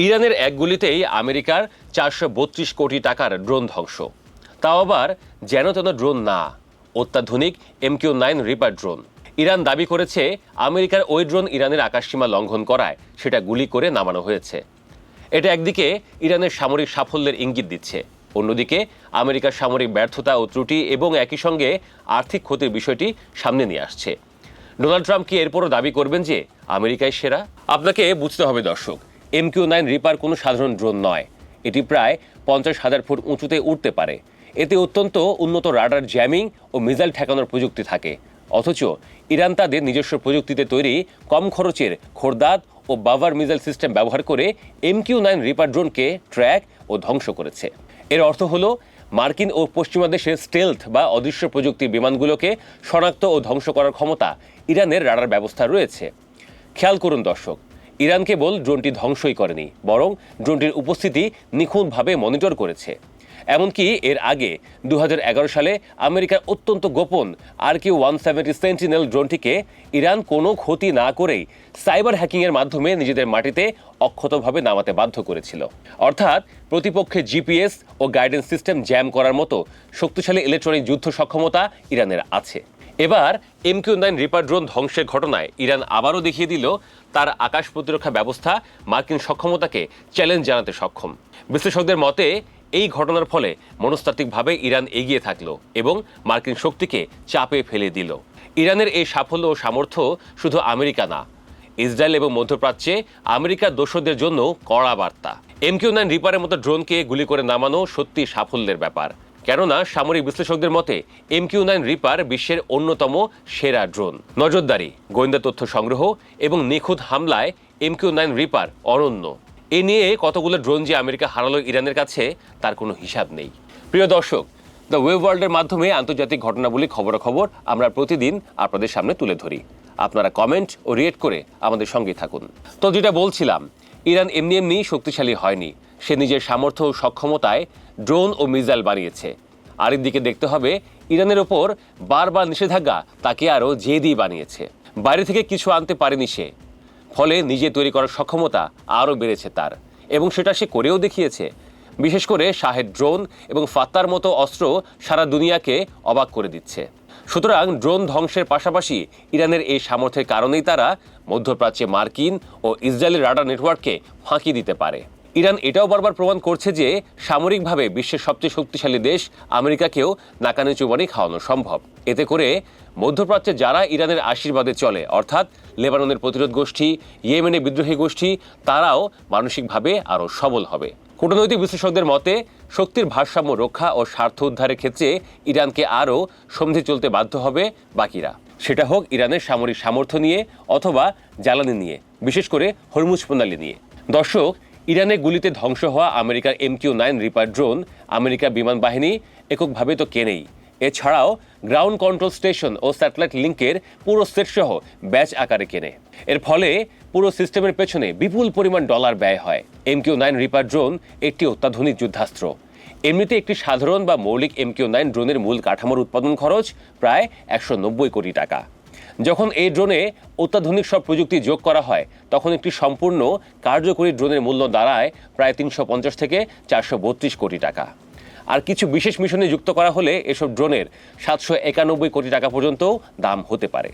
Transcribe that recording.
ইরানের এক গুলিতেই আমেরিকার 432 কোটি টাকার ড্রোন ধ্বংস। তাও আবার যেন তেন ড্রোন না, অত্যাধুনিক MQ-9 রিপার ড্রোন। ইরান দাবি করেছে আমেরিকার ওই ড্রোন ইরানের আকাশসীমা লঙ্ঘন করায় সেটা গুলি করে নামানো হয়েছে। এটা একদিকে ইরানের সামরিক সাফল্যের ইঙ্গিত দিচ্ছে, অন্যদিকে আমেরিকার সামরিক ব্যর্থতা ও ত্রুটি এবং একই সঙ্গে আর্থিক ক্ষতির বিষয়টি সামনে নিয়ে আসছে। ডোনাল্ড ট্রাম্প কি এরপরও দাবি করবেন যে আমেরিকাই সেরা? আপনাকে বুঝতে হবে দর্শক, MQ-9 রিপার কোনো সাধারণ ড্রোন নয়। এটি প্রায় 50,000 ফুট উঁচুতে উঠতে পারে। এতে অত্যন্ত উন্নত রাডার, জ্যামিং ও মিসাইল ঠেকানোর প্রযুক্তি থাকে। অথচ ইরান তাদের নিজস্ব প্রযুক্তিতে তৈরি কম খরচের খোরদাদ ও বাভার মিসাইল সিস্টেম ব্যবহার করে MQ-9 রিপার ড্রোনকে ট্র্যাক ও ধ্বংস করেছে। এর অর্থ হলো মার্কিন ও পশ্চিমা দেশের স্টেলথ বা অদৃশ্য প্রযুক্তির বিমানগুলোকে শনাক্ত ও ধ্বংস করার ক্ষমতা ইরানের রাডার ব্যবস্থা রয়েছে। খেয়াল করুন দর্শক, ইরান কেবল ড্রোনটি ধ্বংসই করেনি, বরং ড্রোনটির উপস্থিতি নিখুঁতভাবে মনিটর করেছে। এমনকি এর আগে 2011 সালে আমেরিকার অত্যন্ত গোপন RQ-170 সেন্টিনেল ড্রোনটিকে ইরান কোনো ক্ষতি না করেই সাইবার হ্যাকিংয়ের মাধ্যমে নিজেদের মাটিতে অক্ষতভাবে নামাতে বাধ্য করেছিল। অর্থাৎ প্রতিপক্ষের GPS ও গাইডেন্স সিস্টেম জ্যাম করার মতো শক্তিশালী ইলেকট্রনিক যুদ্ধ সক্ষমতা ইরানের আছে। এবার MQ-9 রিপার ড্রোন ধ্বংসের ঘটনায় ইরান আবারও দেখিয়ে দিল তার আকাশ প্রতিরক্ষা ব্যবস্থা মার্কিন সক্ষমতাকে চ্যালেঞ্জ জানাতে সক্ষম। বিশ্লেষকদের মতে এই ঘটনার ফলে মনস্তাত্ত্বিকভাবে ইরান এগিয়ে থাকলো এবং মার্কিন শক্তিকে চাপে ফেলে দিল। ইরানের এই সাফল্য ও সামর্থ্য শুধু আমেরিকা না, ইসরায়েল এবং মধ্যপ্রাচ্যে আমেরিকার দোসরদের জন্য কড়া বার্তা। MQ-9 রিপারের মতো ড্রোনকে গুলি করে নামানো সত্যি সাফল্যের ব্যাপার। কেননা সামরিক বিশ্লেষকদের মতে MQ-9 রিপার বিশ্বের অন্যতম সেরা ড্রোন। নজরদারি, গোয়েন্দা তথ্য সংগ্রহ এবং নিখুঁত হামলায় MQ-9 রিপার অনন্য। এ নিয়ে কতগুলো ড্রোন যে আমেরিকা হারালো ইরানের কাছে তার কোনো হিসাব নেই। প্রিয় দর্শক, দ্য ওয়েব ওয়ার্ল্ডের মাধ্যমে আন্তর্জাতিক ঘটনাবলী খবরাখবর আমরা প্রতিদিন আপনাদের সামনে তুলে ধরি। আপনারা কমেন্ট ও রিয়েক্ট করে আমাদের সঙ্গে থাকুন। তো যেটা বলছিলাম, ইরান এমনি এমনি শক্তিশালী হয়নি, সে নিজের সামর্থ্য ও সক্ষমতায় ড্রোন ও মিসাইল বানিয়েছে। আরেকদিকে দেখতে হবে ইরানের ওপর বারবার নিষেধাজ্ঞা তাকে আরও জেদি বানিয়েছে। বাইরে থেকে কিছু আনতে পারেনি সে, ফলে নিজে তৈরি করার সক্ষমতা আরও বেড়েছে তার, এবং সেটা সে করেও দেখিয়েছে। বিশেষ করে শাহেদ ড্রোন এবং ফাত্তার মতো অস্ত্র সারা দুনিয়াকে অবাক করে দিচ্ছে। সুতরাং ড্রোন ধ্বংসের পাশাপাশি ইরানের এই সামর্থ্যের কারণেই তারা মধ্যপ্রাচ্যে মার্কিন ও ইসরায়েলি রাডার নেটওয়ার্ককে ফাঁকি দিতে পারে। ইরান এটাও বারবার প্রমাণ করছে যে সামরিকভাবে বিশ্বের সবচেয়ে শক্তিশালী দেশ আমেরিকাকেও নাকানি চুবানি খাওয়ানো সম্ভব। এতে করে মধ্যপ্রাচ্যে যারা ইরানের আশীর্বাদে চলে, অর্থাৎ লেবাননের প্রতিরোধ গোষ্ঠী, ইয়েমেনের বিদ্রোহী গোষ্ঠী, তারাও মানসিকভাবে আরও সবল হবে। কূটনৈতিক বিশ্লেষকদের মতে শক্তির ভারসাম্য রক্ষা ও স্বার্থ উদ্ধারের ক্ষেত্রে ইরানকে আরও সন্ধি চলতে বাধ্য হবে বাকিরা। সেটা হোক ইরানের সামরিক সামর্থ্য নিয়ে অথবা জ্বালানি নিয়ে, বিশেষ করে হরমুজ প্রণালী নিয়ে। দর্শক, ইরানের গুলিতে ধ্বংস হওয়া আমেরিকার MQ-9 রিপার ড্রোন আমেরিকা বিমান বাহিনী এককভাবে তো কেনেই, এছাড়াও গ্রাউন্ড কন্ট্রোল স্টেশন ও স্যাটেলাইট লিঙ্কের পুরো সেট সহ ব্যাচ আকারে কেনে। এর ফলে পুরো সিস্টেমের পেছনে বিপুল পরিমাণ ডলার ব্যয় হয়। MQ-9 রিপার ড্রোন একটি অত্যাধুনিক যুদ্ধাস্ত্র। এমনিতে একটি সাধারণ বা মৌলিক MQ-9 ড্রোনের মূল কাঠামোর উৎপাদন খরচ প্রায় 190 কোটি টাকা। যখন এই ড্রোনে অত্যাধুনিক সব প্রযুক্তি যোগ করা হয়, তখন একটি সম্পূর্ণ কার্যকরী ড্রোনের মূল্য দাঁড়ায় প্রায় 350 থেকে 432 কোটি টাকা। আর কিছু বিশেষ মিশনে যুক্ত করা হলে এসব ড্রোনের 791 কোটি টাকা পর্যন্ত দাম হতে পারে।